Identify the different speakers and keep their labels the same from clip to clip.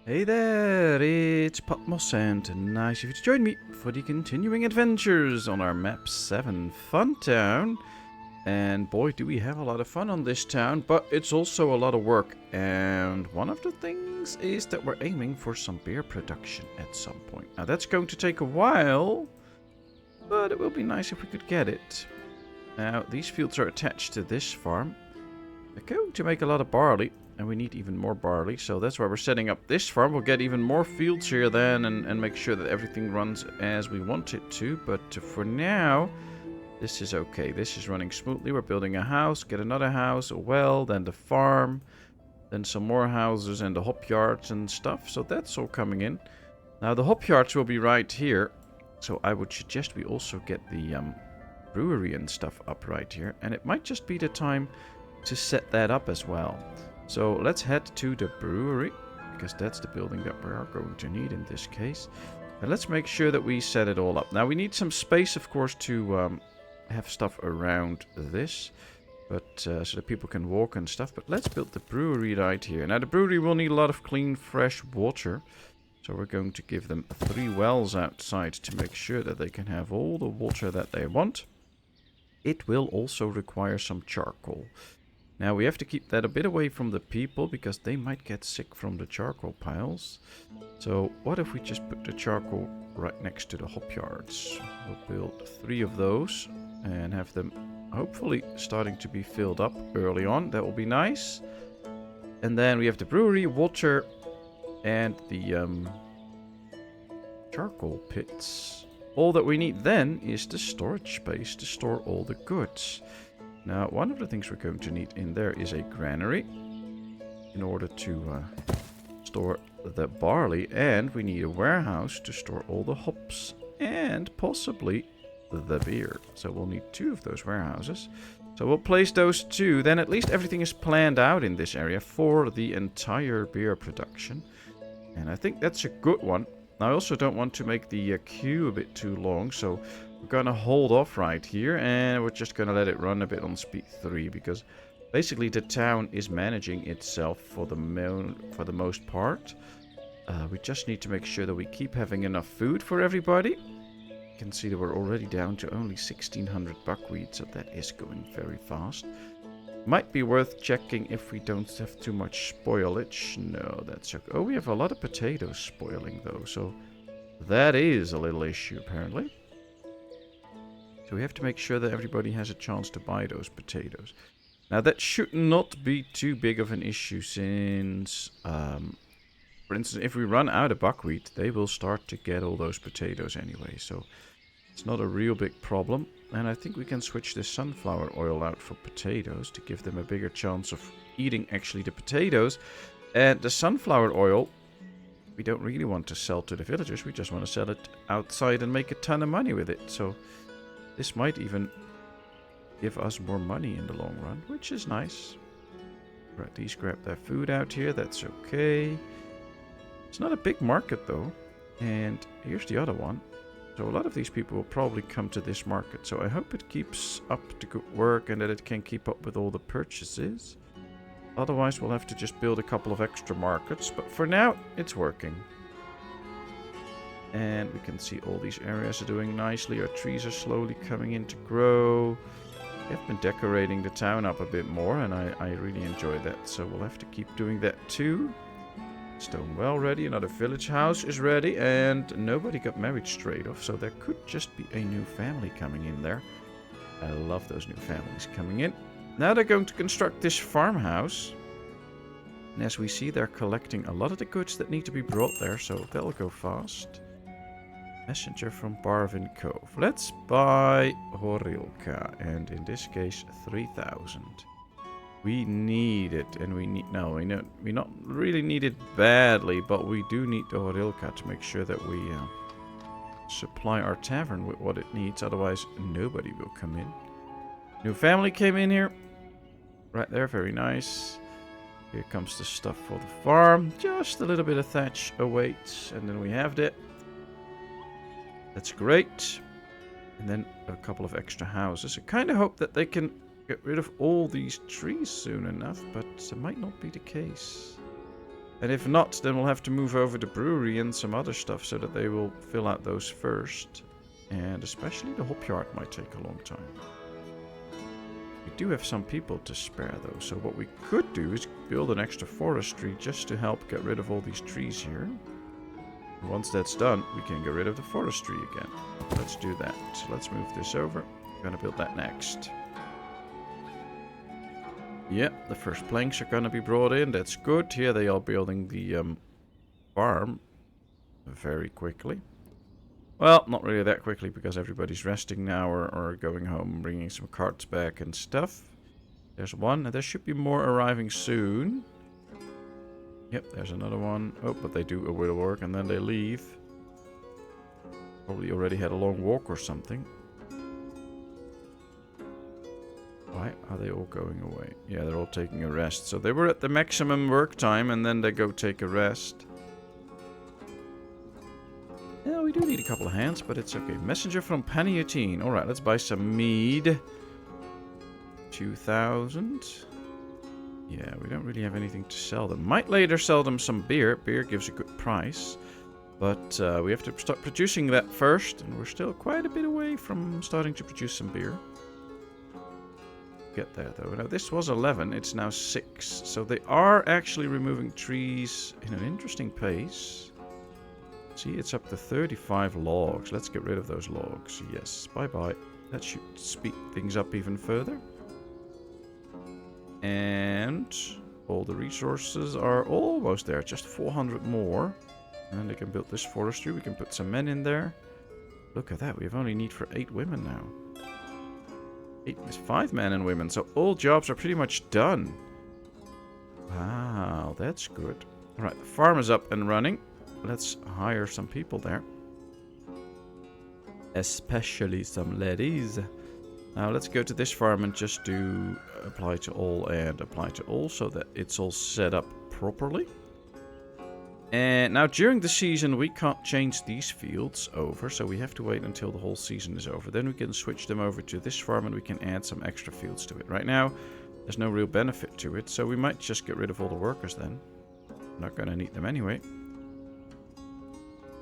Speaker 1: Hey there, it's Patmos and nice of you to join me for the continuing adventures on our map 7 Fun Town. And boy, do we have a lot of fun on this town, but it's also a lot of work. And one of the things is that we're aiming for some beer production at some point. Now that's going to take a while, but it will be nice if we could get it. Now these fields are attached to this farm. They're going to make a lot of barley. And we need even more barley, so that's why we're setting up this farm. We'll get even more fields here then and make sure that everything runs as we want it to. But for now, this is okay. This is running smoothly. We're building a house, get another house, a well, then the farm, then some more houses and the hop yards and stuff. So that's all coming in. Now the hop yards will be right here. So I would suggest we also get the brewery and stuff up right here. And it might just be the time to set that up as well. So let's head to the brewery, because that's the building that we are going to need in this case. And let's make sure that we set it all up. Now we need some space, of course, to have stuff around this, but so that people can walk and stuff. But let's build the brewery right here. Now the brewery will need a lot of clean, fresh water. So we're going to give them 3 wells outside to make sure that they can have all the water that they want. It will also require some charcoal. Now we have to keep that a bit away from the people because they might get sick from the charcoal piles. So what if we just put the charcoal right next to the hop yards? We'll build 3 of those and have them hopefully starting to be filled up early on. That will be nice. And then we have the brewery, water, and the charcoal pits. All that we need then is the storage space to store all the goods. Now, one of the things we're going to need in there is a granary in order to store the barley, and we need a warehouse to store all the hops and possibly the beer. So we'll need 2 of those warehouses. So we'll place those 2. Then at least everything is planned out in this area for the entire beer production. And I think that's a good one. I also don't want to make the queue a bit too long, so we're going to hold off right here, and we're just going to let it run a bit on speed 3, because basically the town is managing itself for the most part. We just need to make sure that we keep having enough food for everybody. You can see that we're already down to only 1600 buckwheat, so that is going very fast. Might be worth checking if we don't have too much spoilage. No, that's okay. Oh, we have a lot of potatoes spoiling though, so that is a little issue apparently. So we have to make sure that everybody has a chance to buy those potatoes. Now that should not be too big of an issue since, for instance, if we run out of buckwheat, they will start to get all those potatoes anyway. So it's not a real big problem. And I think we can switch the sunflower oil out for potatoes to give them a bigger chance of eating actually the potatoes. And the sunflower oil, we don't really want to sell to the villagers. We just want to sell it outside and make a ton of money with it. So this might even give us more money in the long run, which is nice. Right, these grab their food out here. That's okay. It's not a big market though. And here's the other one. So a lot of these people will probably come to this market. So I hope it keeps up the good work and that it can keep up with all the purchases. Otherwise we'll have to just build a couple of extra markets. But for now, it's working. And we can see all these areas are doing nicely. Our trees are slowly coming in to grow. I've been decorating the town up a bit more and I really enjoy that. So we'll have to keep doing that too. Stone well ready, another village house is ready, and nobody got married straight off, so there could just be a new family coming in there. I love those new families coming in. Now they're going to construct this farmhouse. And as we see, they're collecting a lot of the goods that need to be brought there, so that'll go fast. Messenger from Barvin Cove. Let's buy Horilka, and in this case 3,000. We need it, and we not really need it badly, but we do need the Horilka to make sure that we supply our tavern with what it needs, otherwise nobody will come in. New family came in here. Right there, very nice. Here comes the stuff for the farm. Just a little bit of thatch awaits, and then we have that. That's great. And then a couple of extra houses. I kind of hope that they can get rid of all these trees soon enough, but it might not be the case. And if not, then we'll have to move over the brewery and some other stuff so that they will fill out those first. And especially the hop yard might take a long time. We do have some people to spare though, so what we could do is build an extra forestry just to help get rid of all these trees here. And once that's done, we can get rid of the forestry again. Let's do that. So let's move this over. We're gonna build that next. Yep, the first planks are gonna be brought in. That's good. Here they are building the farm very quickly. Well, not really that quickly because everybody's resting now or going home, bringing some carts back and stuff. There's one, and there should be more arriving soon. Yep, there's another one. Oh, but they do a bit of work and then they leave. Probably already had a long walk or something. Why are they all going away? Yeah, they're all taking a rest. So they were at the maximum work time and then they go take a rest. Yeah, we do need a couple of hands, but it's okay. Messenger from Paniotine. Alright, let's buy some mead. 2,000. Yeah, we don't really have anything to sell them. Might later sell them some beer. Beer gives a good price. But we have to start producing that first. And we're still quite a bit away from starting to produce some beer. Get there though. Now this was 11, it's now 6. So they are actually removing trees in an interesting pace. See, it's up to 35 logs. Let's get rid of those logs. Yes, bye-bye. That should speed things up even further. And all the resources are almost there. Just 400 more. And they can build this forestry. We can put some men in there. Look at that. We have only need for 8 women now. 5 men and women. So all jobs are pretty much done. Wow, that's good. Alright, the farm is up and running. Let's hire some people there. Especially some ladies. Now let's go to this farm and just do apply to all and apply to all so that it's all set up properly. And now during the season we can't change these fields over, so we have to wait until the whole season is over. Then we can switch them over to this farm and we can add some extra fields to it. Right now there's no real benefit to it, so we might just get rid of all the workers then. We're not going to need them anyway.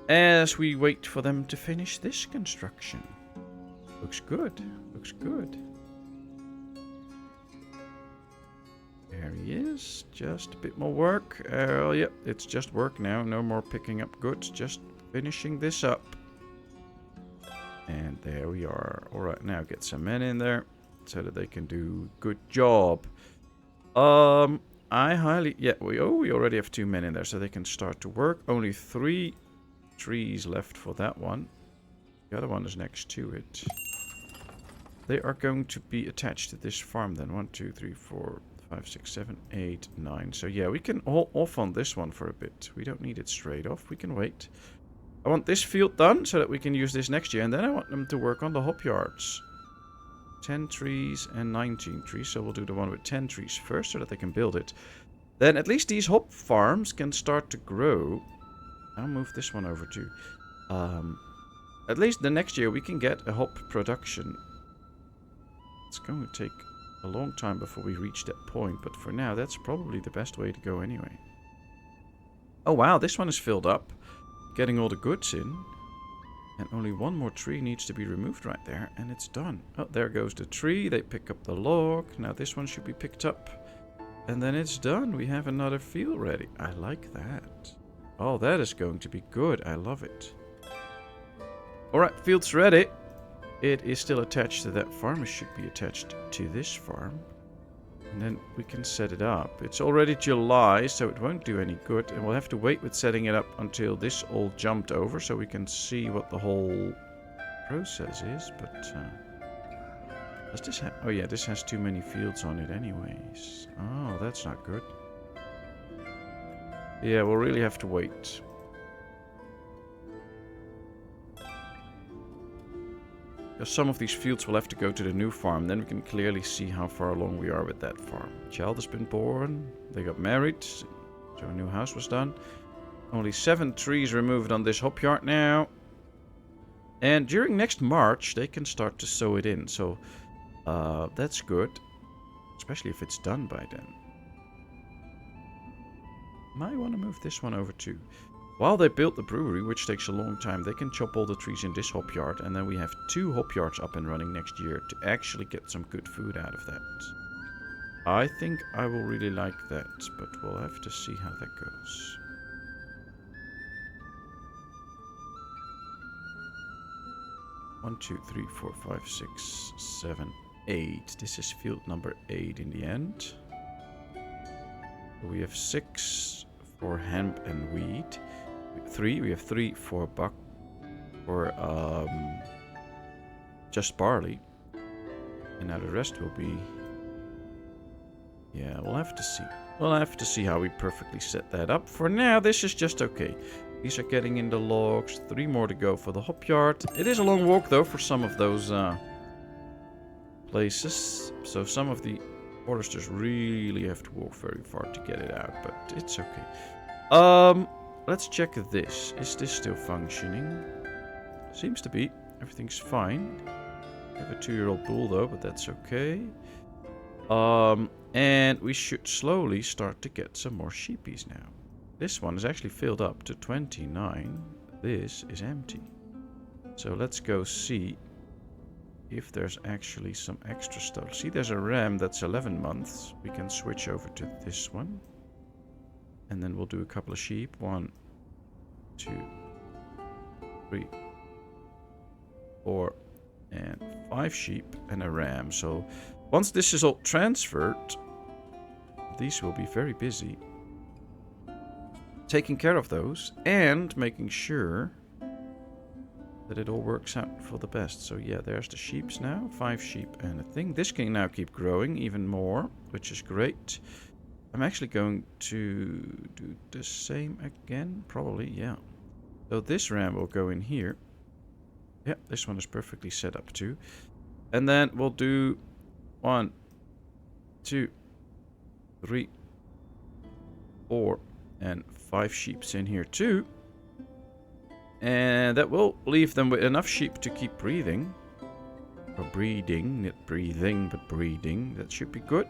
Speaker 1: As we wait for them to finish this construction. Looks good. Looks good. There he is. Just a bit more work. Yep, it's just work now. No more picking up goods. Just finishing this up. And there we are. Alright, now get some men in there so that they can do a good job. I highly... Yeah, we already have 2 men in there so they can start to work. Only 3 trees left for that one. The other one is next to it. They are going to be attached to this farm then. 1, 2, 3, 4, 5, 6, 7, 8, 9. So yeah, we can hold off on this one for a bit. We don't need it straight off. We can wait. I want this field done so that we can use this next year. And then I want them to work on the hop yards. 10 trees and 19 trees. So we'll do the one with 10 trees first so that they can build it. Then at least these hop farms can start to grow. I'll move this one over too. At least the next year we can get a hop production. It's going to take a long time before we reach that point, but for now that's probably the best way to go anyway. Oh wow, this one is filled up. Getting all the goods in. And only one more tree needs to be removed right there, and it's done. Oh, there goes the tree. They pick up the log. Now this one should be picked up. And then it's done. We have another field ready. I like that. Oh, that is going to be good. I love it. Alright, field's ready. It is still attached to that farm. It should be attached to this farm. And then we can set it up. It's already July, so it won't do any good. And we'll have to wait with setting it up until this all jumped over, so we can see what the whole process is. But, does this have... Oh yeah, this has too many fields on it anyways. Oh, that's not good. Yeah, we'll really have to wait. Because some of these fields will have to go to the new farm. Then we can clearly see how far along we are with that farm. Child has been born. They got married. So a new house was done. Only 7 trees removed on this hop yard now. And during next March, they can start to sow it in. So that's good. Especially if it's done by then. Might want to move this one over too. While they build the brewery, which takes a long time, they can chop all the trees in this hop yard. And then we have 2 hop yards up and running next year to actually get some good food out of that. I think I will really like that, but we'll have to see how that goes. One, 2, 3, 4, 5, 6, 7, 8. This is field number 8 in the end. We have 6 for hemp and wheat. 3. We have 3 for just barley. And now the rest will be. Yeah, we'll have to see. We'll have to see how we perfectly set that up. For now, this is just okay. These are getting in the logs. 3 more to go for the hop yard. It is a long walk though for some of those places. So some of the foresters really have to walk very far to get it out, but it's okay. Let's check this. Is this still functioning? Seems to be. Everything's fine. I have a 2-year-old bull though, but that's okay. And we should slowly start to get some more sheepies now. This one is actually filled up to 29. This is empty. So let's go see if there's actually some extra stuff. See, there's a ram that's 11 months. We can switch over to this one. And then we'll do a couple of sheep. 1, 2, 3, 4, and 5 sheep and a ram. So once this is all transferred, these will be very busy taking care of those and making sure that it all works out for the best. So yeah, there's the sheeps now. 5 sheep and a thing. This can now keep growing even more, which is great. I'm actually going to do the same again, probably, yeah. So this ram will go in here. Yeah, this one is perfectly set up too. And then we'll do 1, 2, 3, 4, and 5 sheeps in here too. And that will leave them with enough sheep to keep breathing. Or breeding, not breathing, but breeding. That should be good.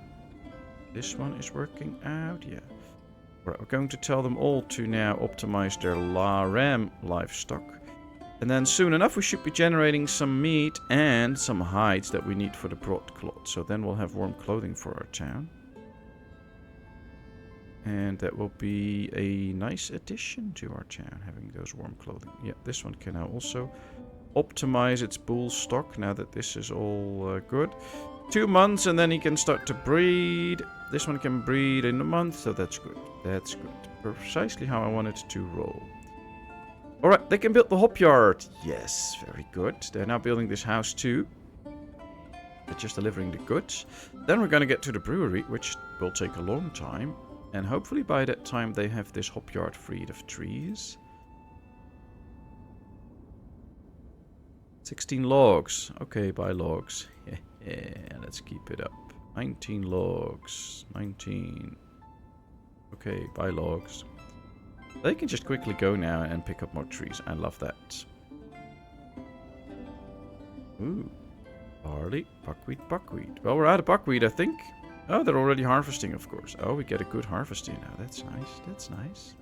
Speaker 1: This one is working out, yeah. Right, we're going to tell them all to now optimize their ram livestock. And then soon enough we should be generating some meat and some hides that we need for the broadcloth. So then we'll have warm clothing for our town. And that will be a nice addition to our town, having those warm clothing. Yeah, this one can now also optimize its bull stock now that this is all good. 2 months and then he can start to breed. This one can breed in a month, so that's good. That's good. Precisely how I wanted to roll. Alright, they can build the hop yard. Yes, very good. They're now building this house too. They're just delivering the goods. Then we're going to get to the brewery, which will take a long time. And hopefully by that time they have this hop yard freed of trees. 16 logs. Okay, buy logs. Yeah, let's keep it up. 19 logs. 19. Okay, buy logs. They can just quickly go now and pick up more trees. I love that. Ooh. Barley, buckwheat, buckwheat. Well, we're out of buckwheat, I think. Oh, they're already harvesting, of course. Oh, we get a good harvest here now. That's nice. That's nice.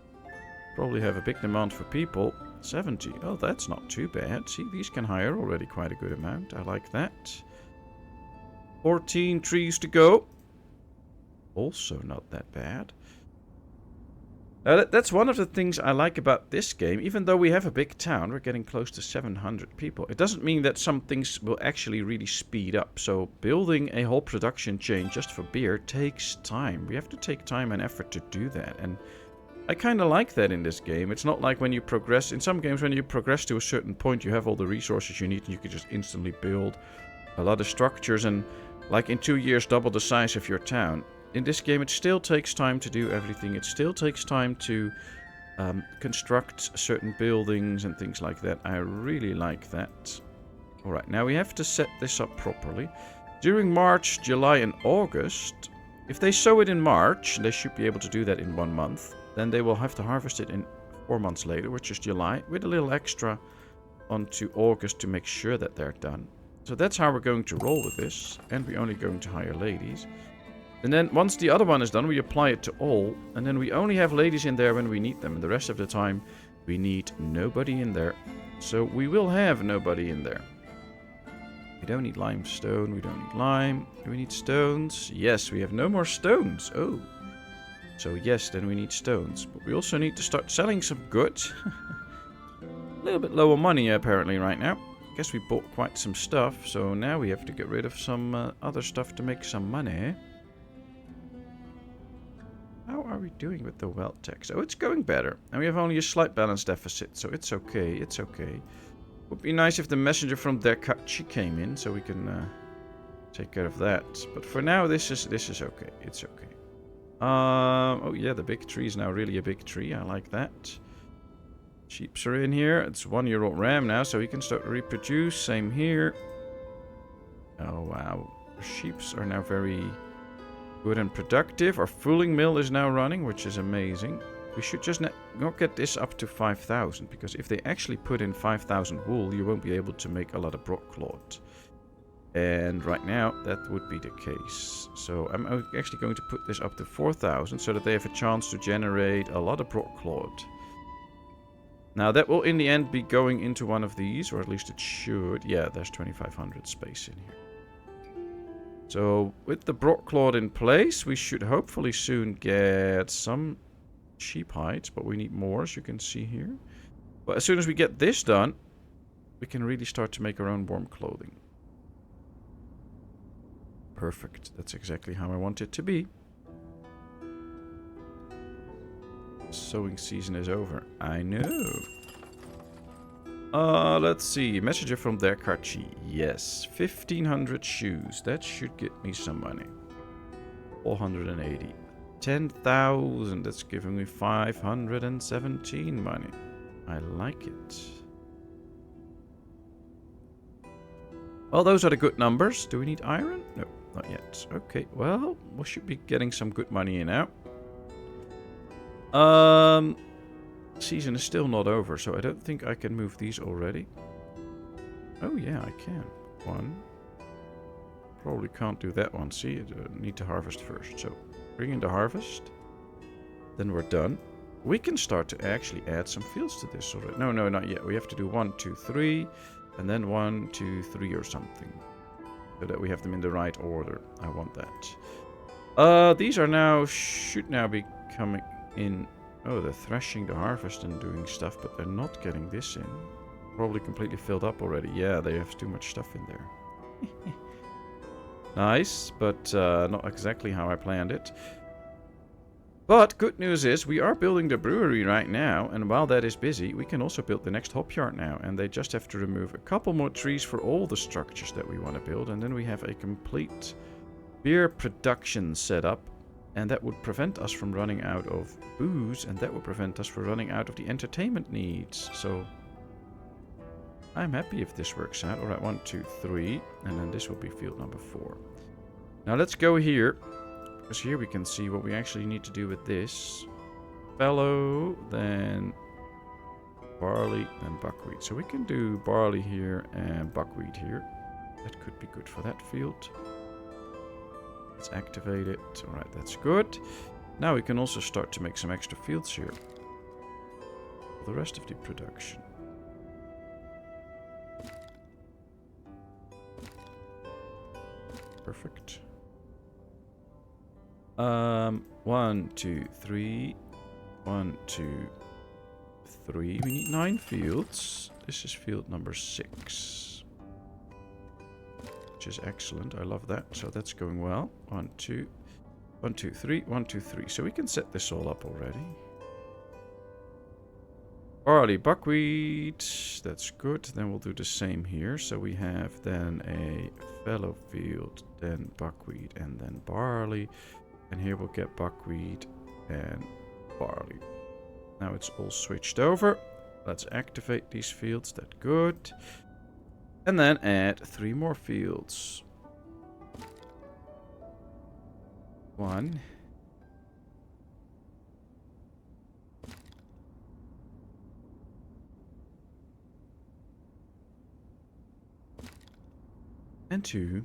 Speaker 1: Probably have a big demand for people. 70. Oh, that's not too bad. See, these can hire already quite a good amount. I like that. 14 trees to go. Also not that bad. That's one of the things I like about this game. Even though we have a big town, we're getting close to 700 people. It doesn't mean that some things will actually really speed up. So building a whole production chain just for beer takes time. We have to take time and effort to do that. And I kind of like that in this game. It's not like when you progress. In some games, when you progress to a certain point, you have all the resources you need and you can just instantly build a lot of structures and, like, in 2 years, double the size of your town. In this game, it still takes time to do everything. It still takes time to construct certain buildings and things like that. I really like that. Alright, now we have to set this up properly. During March, July and August, if they sow it in March, they should be able to do that in 1 month. Then they will have to harvest it in 4 months later, which is July, with a little extra onto August to make sure that they're done. So that's how we're going to roll with this. And we're only going to hire ladies. And then once the other one is done, we apply it to all. And then we only have ladies in there when we need them. And the rest of the time, we need nobody in there. So we will have nobody in there. We don't need limestone. We don't need lime. Do we need stones? Yes, we have no more stones. Oh. So yes, then we need stones. But we also need to start selling some goods. A little bit lower money apparently right now. Guess we bought quite some stuff. So now we have to get rid of some other stuff to make some money. How are we doing with the wealth tax? Oh, it's going better. And we have only a slight balance deficit, so it's okay, it's okay. Would be nice if the messenger from Derkachi came in, so we can take care of that. But for now, this is okay, it's okay. Oh yeah, the big tree is now really a big tree, I like that. Sheeps are in here, it's 1-year-old ram now, so he can start to reproduce, same here. Oh wow, sheeps are now very... good and productive. Our fooling mill is now running, which is amazing. We should just not get this up to 5,000, because if they actually put in 5,000 wool, you won't be able to make a lot of brockcloth. And right now, that would be the case. So I'm actually going to put this up to 4,000, so that they have a chance to generate a lot of brockcloth. Now that will in the end be going into one of these, or at least it should. Yeah, there's 2,500 space in here. So, with the brockcloth in place, we should hopefully soon get some sheep hides, but we need more, as you can see here. But as soon as we get this done, we can really start to make our own warm clothing. Perfect. That's exactly how I want it to be. Sowing season is over. I know. Let's see. Messenger from Derkachi. Yes. 1,500 shoes. That should get me some money. 480. 10,000. That's giving me 517 money. I like it. Well, those are the good numbers. Do we need iron? No, not yet. Okay, well, we should be getting some good money in now. Season is still not over, so I don't think I can move these already. Oh yeah, I can. One. Probably can't do that one. See, I need to harvest first. So, bring in the harvest. Then we're done. We can start to actually add some fields to this already. No, not yet. We have to do 1, 2, 3. And then 1, 2, 3 or something. So that we have them in the right order. I want that. These are now... should now be coming in... Oh, they're thrashing the harvest and doing stuff, but they're not getting this in. Probably completely filled up already. Yeah, they have too much stuff in there. Nice, but not exactly how I planned it. But good news is we are building the brewery right now, and while that is busy, we can also build the next hop yard now. And they just have to remove a couple more trees for all the structures that we want to build, and then we have a complete beer production set up. And that would prevent us from running out of booze, and that would prevent us from running out of the entertainment needs. So I'm happy if this works out. Alright, 1, 2, 3, and then this will be field number 4. Now let's go here, because here we can see what we actually need to do with this. Fallow, then barley, then buckwheat. So we can do barley here and buckwheat here. That could be good for that field. Let's activate it. Alright, that's good. Now we can also start to make some extra fields here for the rest of the production. Perfect. 1, 2, 3. 1, 2, 3. We need 9 fields. This is field number 6. Which is excellent. I love that. So that's going well. 1, 2. 1, 2, 3. 1, 2, 3. So we can set this all up already. Barley, buckwheat. That's good. Then we'll do the same here. So we have then a fallow field, then buckwheat, and then barley. And here we'll get buckwheat and barley. Now it's all switched over. Let's activate these fields. That's good. And then add 3 more fields. 1. And 2.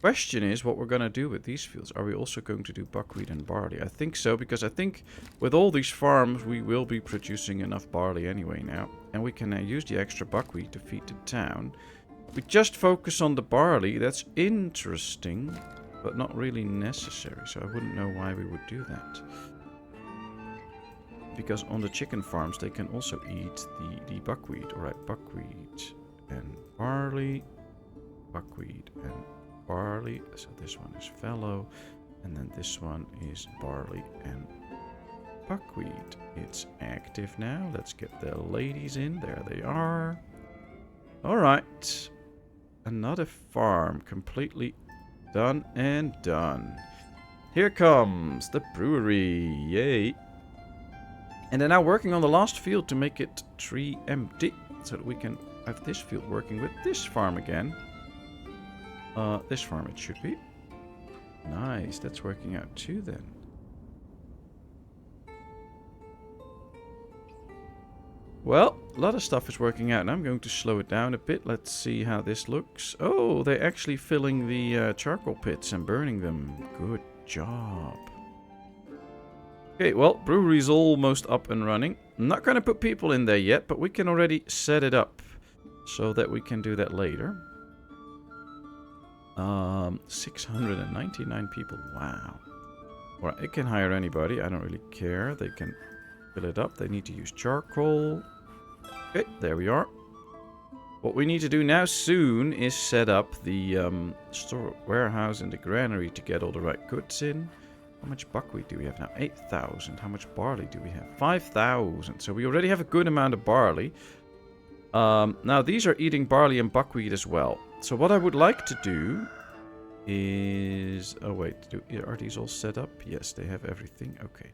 Speaker 1: Question is what we're going to do with these fields. Are we also going to do buckwheat and barley? I think so, because I think with all these farms we will be producing enough barley anyway now. And we can use the extra buckwheat to feed the town. We just focus on the barley. That's interesting, but not really necessary. So I wouldn't know why we would do that. Because on the chicken farms they can also eat the buckwheat. Alright, buckwheat and barley. Buckwheat and barley. So this one is fallow. And then this one is barley and buckwheat. It's active now. Let's get the ladies in. There they are. Alright. Another farm completely done and done. Here comes the brewery. Yay. And they're now working on the last field to make it tree empty. So that we can have this field working with this farm again. This farm it should be. Nice. That's working out too then. Well, a lot of stuff is working out, and I'm going to slow it down a bit. Let's see how this looks. Oh, they're actually filling the charcoal pits and burning them. Good job. Okay, well, brewery's almost up and running. I'm not going to put people in there yet, but we can already set it up so that we can do that later. 699 people. Wow. Alright, it can hire anybody. I don't really care. They can fill it up. They need to use charcoal. Okay, there we are. What we need to do now soon is set up the store warehouse and the granary to get all the right goods in. How much buckwheat do we have now? 8,000. How much barley do we have? 5,000. So we already have a good amount of barley. Now these are eating barley and buckwheat as well. So what I would like to do is... Oh wait, are these all set up? Yes, they have everything. Okay.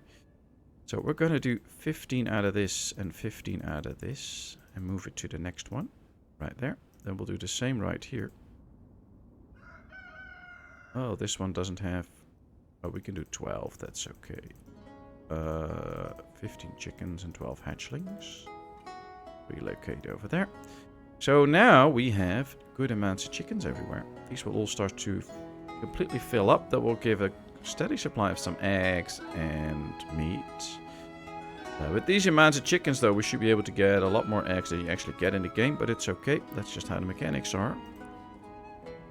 Speaker 1: So we're going to do 15 out of this and 15 out of this. And move it to the next one. Right there. Then we'll do the same right here. Oh, this one doesn't have... Oh, we can do 12. That's okay. 15 chickens and 12 hatchlings. Relocate over there. So now we have good amounts of chickens everywhere. These will all start to completely fill up. That will give a steady supply of some eggs and meat. With these amounts of chickens, though, we should be able to get a lot more eggs than you actually get in the game, but it's okay. That's just how the mechanics are.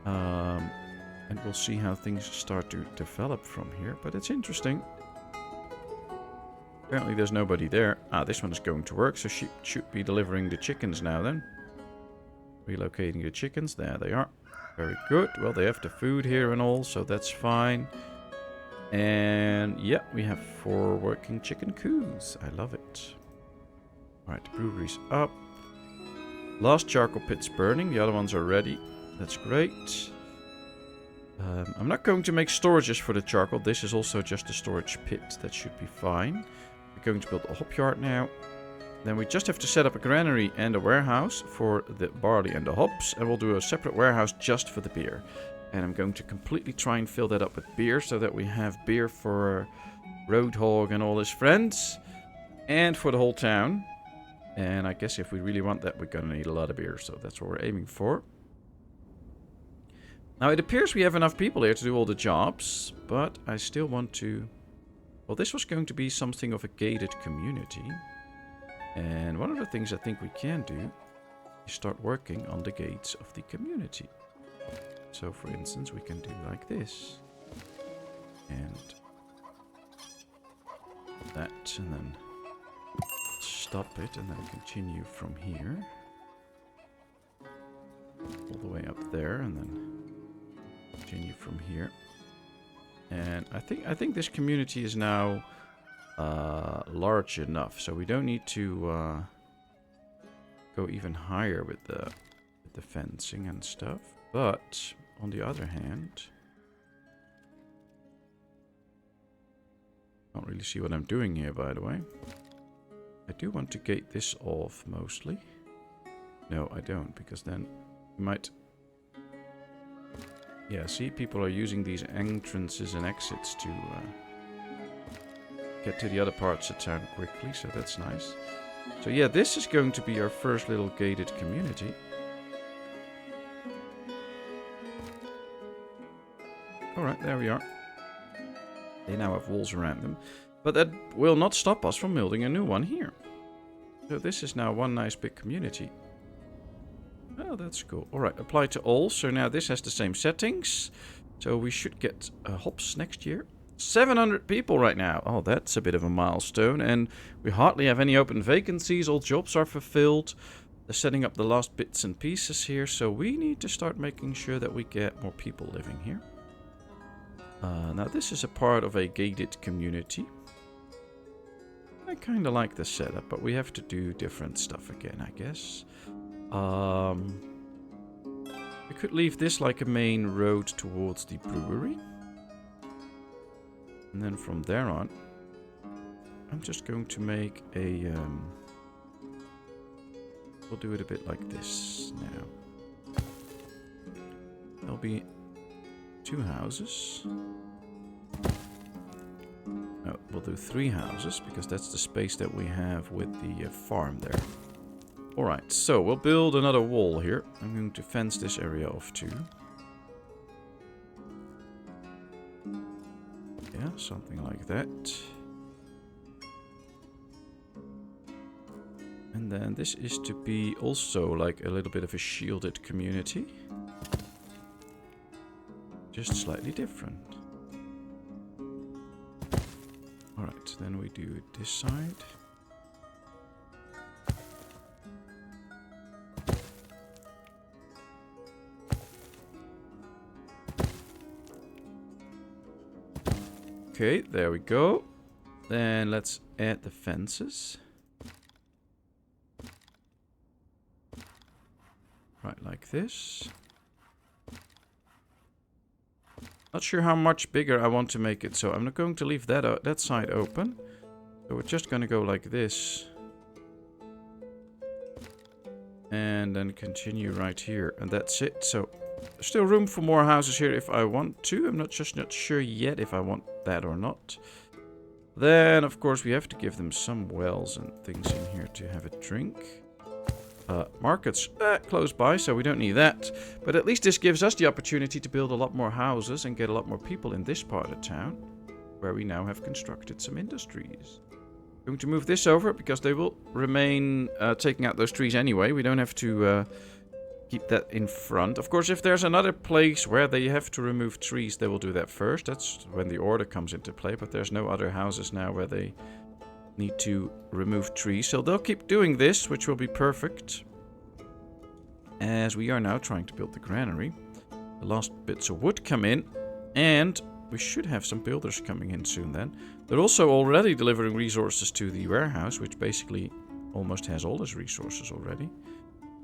Speaker 1: And we'll see how things start to develop from here, but it's interesting. Apparently there's nobody there. Ah, this one is going to work, so she should be delivering the chickens now then. Relocating the chickens. There they are. Very good. Well, they have the food here and all, so that's fine. And yeah, we have 4 working chicken coos. I love it. Alright, the brewery's up. Last charcoal pit's burning. The other ones are ready. That's great. I'm not going to make storages for the charcoal. This is also just a storage pit. That should be fine. We're going to build a hop yard now. Then we just have to set up a granary and a warehouse for the barley and the hops. And we'll do a separate warehouse just for the beer. And I'm going to completely try and fill that up with beer so that we have beer for Roadhog and all his friends. And for the whole town. And I guess if we really want that, we're going to need a lot of beer. So that's what we're aiming for. Now it appears we have enough people here to do all the jobs. But I still want to... Well, this was going to be something of a gated community. And one of the things I think we can do is start working on the gates of the community. So, for instance, we can do like this. And that, and then stop it, and then continue from here. All the way up there, and then continue from here. And I think this community is now large enough, so we don't need to go even higher with the fencing and stuff. But on the other hand, I don't really see what I'm doing here, by the way. I do want to gate this off mostly. No, I don't, because then you might... Yeah, see, people are using these entrances and exits to get to the other parts of town quickly, so that's nice. So yeah, this is going to be our first little gated community. Alright, there we are. They now have walls around them. But that will not stop us from building a new one here. So this is now one nice big community. Oh, that's cool. Alright, apply to all. So now this has the same settings. So we should get hops next year. 700 people right now. Oh, that's a bit of a milestone. And we hardly have any open vacancies. All jobs are fulfilled. They're setting up the last bits and pieces here. So we need to start making sure that we get more people living here. Now this is a part of a gated community. I kind of like the setup, but we have to do different stuff again, I guess. We could leave this like a main road towards the brewery. And then from there on, I'm just going to make a... we'll do it a bit like this now. There'll be 2 houses. No, we'll do 3 houses, because that's the space that we have with the farm there. Alright, so we'll build another wall here. I'm going to fence this area off too. Yeah, something like that. And then this is to be also like a little bit of a shielded community. Just slightly different. Alright, then we do it this side. Okay, there we go. Then let's add the fences. Right, like this. Not sure how much bigger I want to make it, so I'm not going to leave that that side open. So we're just going to go like this. And then continue right here, and that's it. So there's still room for more houses here if I want to. I'm not sure yet if I want that or not. Then, of course, we have to give them some wells and things in here to have a drink. Markets close by, so we don't need that. But at least this gives us the opportunity to build a lot more houses and get a lot more people in this part of town, where we now have constructed some industries. I'm going to move this over because they will remain taking out those trees anyway. We don't have to keep that in front. Of course, if there's another place where they have to remove trees, they will do that first. That's when the order comes into play. But there's no other houses now where they need to remove trees, so they'll keep doing this, which will be perfect. As we are now trying to build the granary, the last bits of wood come in, and we should have some builders coming in soon then. They're also already delivering resources to the warehouse, which basically almost has all its resources already.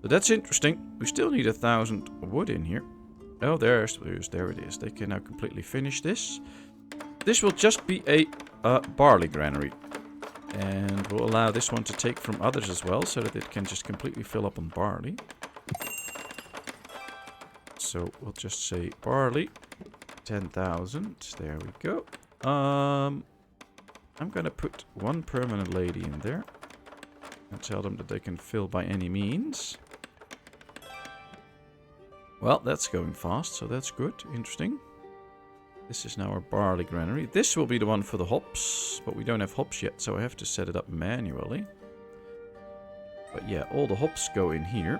Speaker 1: So that's interesting. We still need 1,000 wood in here. Oh, there it is. They can now completely finish this. This will just be a barley granary. And we'll allow this one to take from others as well, so that it can just completely fill up on barley. So we'll just say barley, 10,000. There we go. I'm gonna put 1 permanent lady in there and tell them that they can fill by any means. Well, that's going fast, so that's good. Interesting. This is now our barley granary. This will be the one for the hops, but we don't have hops yet, so I have to set it up manually. But yeah, all the hops go in here.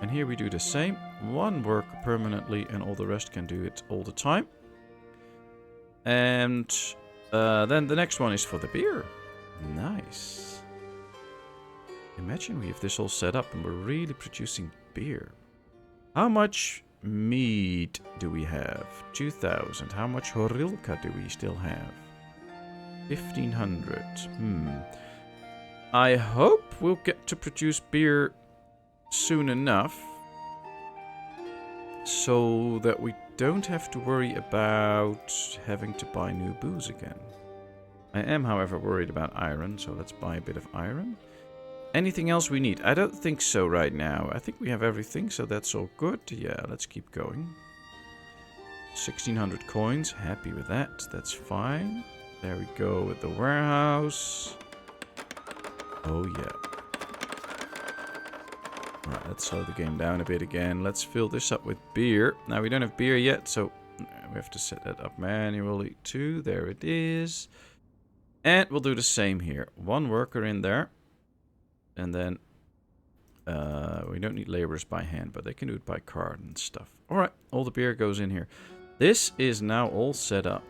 Speaker 1: And here we do the same. 1 worker permanently, and all the rest can do it all the time. And then the next one is for the beer. Nice. Imagine we have this all set up and we're really producing beer. How much mead do we have? 2,000. How much horilka do we still have? 1,500. I hope we'll get to produce beer soon enough, so that we don't have to worry about having to buy new booze again. I am, however, worried about iron, so let's buy a bit of iron. Anything else we need? I don't think so right now. I think we have everything, so that's all good. Yeah, let's keep going. 1,600 coins. Happy with that. That's fine. There we go with the warehouse. Oh, yeah. Alright, let's slow the game down a bit again. Let's fill this up with beer. Now, we don't have beer yet, so we have to set that up manually too. There it is. And we'll do the same here. 1 worker in there. And then we don't need laborers by hand, but they can do it by card and stuff. Alright, all the beer goes in here. This is now all set up.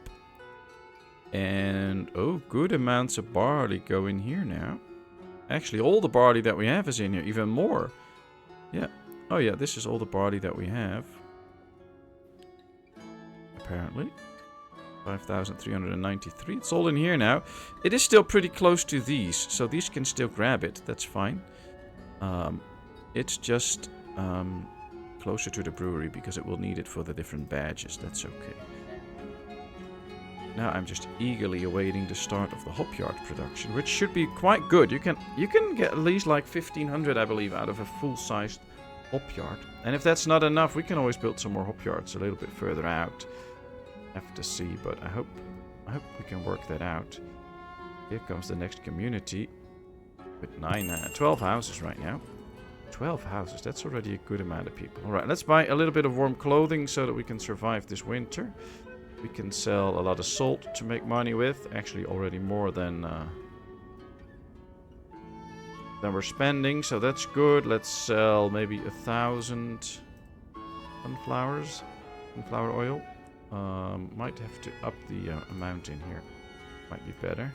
Speaker 1: And, oh, good amounts of barley go in here now. Actually, all the barley that we have is in here, even more. Yeah. Oh yeah, this is all the barley that we have. Apparently. 5,393. It's all in here now. It is still pretty close to these, so these can still grab it. That's fine. It's just closer to the brewery because it will need it for the different badges. That's okay. Now I'm just eagerly awaiting the start of the hop yard production, which should be quite good. You can get at least like 1,500, I believe, out of a full-sized hop yard. And if that's not enough, we can always build some more hop yards a little bit further out. Have to see, but I hope we can work that out. Here comes the next community with 12 houses right now. 12 houses, that's already a good amount of people. Alright, let's buy a little bit of warm clothing so that we can survive this winter. We can sell a lot of salt to make money with. Actually, already more than we're spending, so that's good. Let's sell maybe 1,000 sunflower oil. Might have to up the amount in here. Might be better.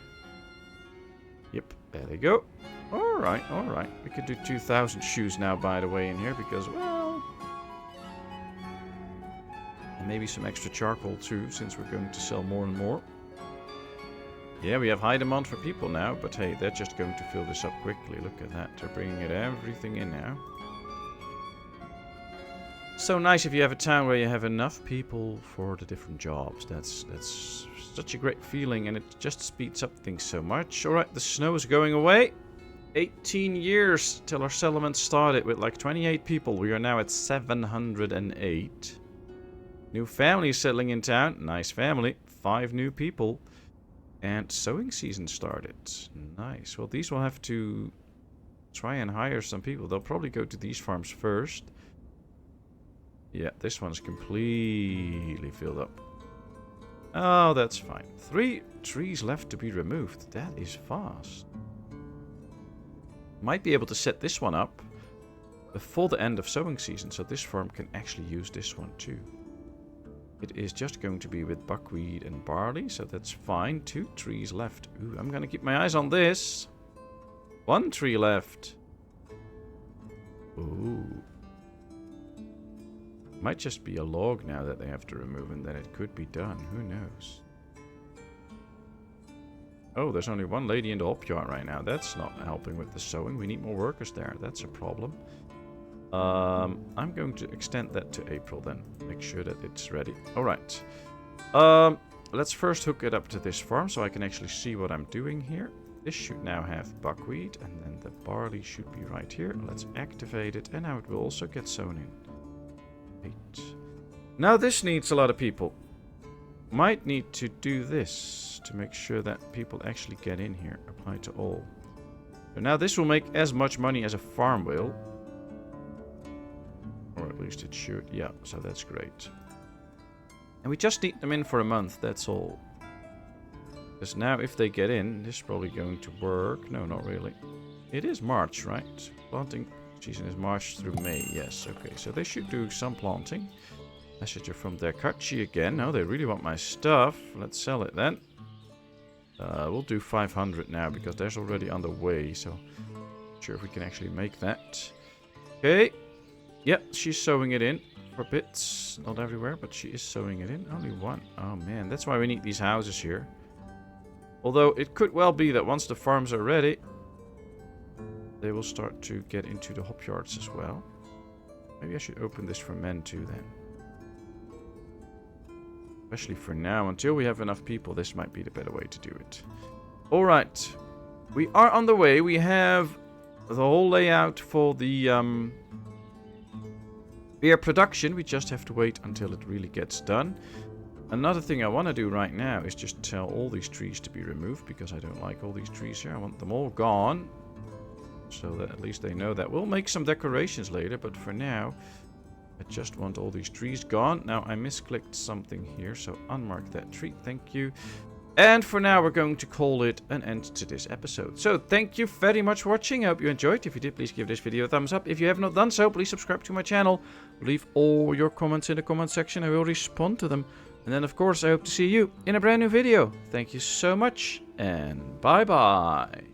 Speaker 1: Yep, there they go. Alright, alright. We could do 2,000 shoes now, by the way, in here, because, well... And maybe some extra charcoal, too, since we're going to sell more and more. Yeah, we have high demand for people now, but hey, they're just going to fill this up quickly. Look at that. They're bringing everything in now. So nice if you have a town where you have enough people for the different jobs. That's such a great feeling, and it just speeds up things so much. Alright, the snow is going away. 18 years till our settlement started with like 28 people. We are now at 708. New family settling in town. Nice family. 5 new people. And sowing season started. Nice. Well, these will have to try and hire some people. They'll probably go to these farms first. Yeah, this one's completely filled up. Oh, that's fine. 3 trees left to be removed. That is fast. Might be able to set this one up before the end of sowing season, so this farm can actually use this one too. It is just going to be with buckwheat and barley, so that's fine. 2 trees left. Ooh, I'm going to keep my eyes on this. 1 tree left. Ooh. Might just be a log now that they have to remove, and then it could be done. Who knows? Oh, there's only 1 lady in the hop yard right now. That's not helping with the sowing. We need more workers there. That's a problem. I'm going to extend that to April then. Make sure that it's ready. Alright. Let's first hook it up to this farm so I can actually see what I'm doing here. This should now have buckwheat, and then the barley should be right here. Let's activate it, and now it will also get sown in. 8. Now this needs a lot of people. Might need to do this to make sure that people actually get in here. Apply to all. So now this will make as much money as a farm will. Or at least it should. Yeah, so that's great. And we just need them in for a month, that's all. Because now if they get in, this is probably going to work. No, not really. It is March, right? Planting season is March through May. Yes, okay. So they should do some planting. Messenger from Dekachi again. No, they really want my stuff. Let's sell it then. We'll do 500 now because there's already on the way. So, not sure if we can actually make that. Okay. Yep, she's sewing it in for bits. Not everywhere, but she is sewing it in. Only 1. Oh man, that's why we need these houses here. Although it could well be that once the farms are ready, they will start to get into the hop yards as well. Maybe I should open this for men too then. Especially for now, until we have enough people, this might be the better way to do it. Alright, we are on the way. We have the whole layout for the beer production. We just have to wait until it really gets done. Another thing I want to do right now is just tell all these trees to be removed, because I don't like all these trees here. I want them all gone, so that at least they know that. We'll make some decorations later, but for now, I just want all these trees gone. Now, I misclicked something here, so unmark that tree. Thank you. And for now, we're going to call it an end to this episode. So, thank you very much for watching. I hope you enjoyed. If you did, please give this video a thumbs up. If you have not done so, please subscribe to my channel. Leave all your comments in the comment section. I will respond to them. And then, of course, I hope to see you in a brand new video. Thank you so much, and bye-bye.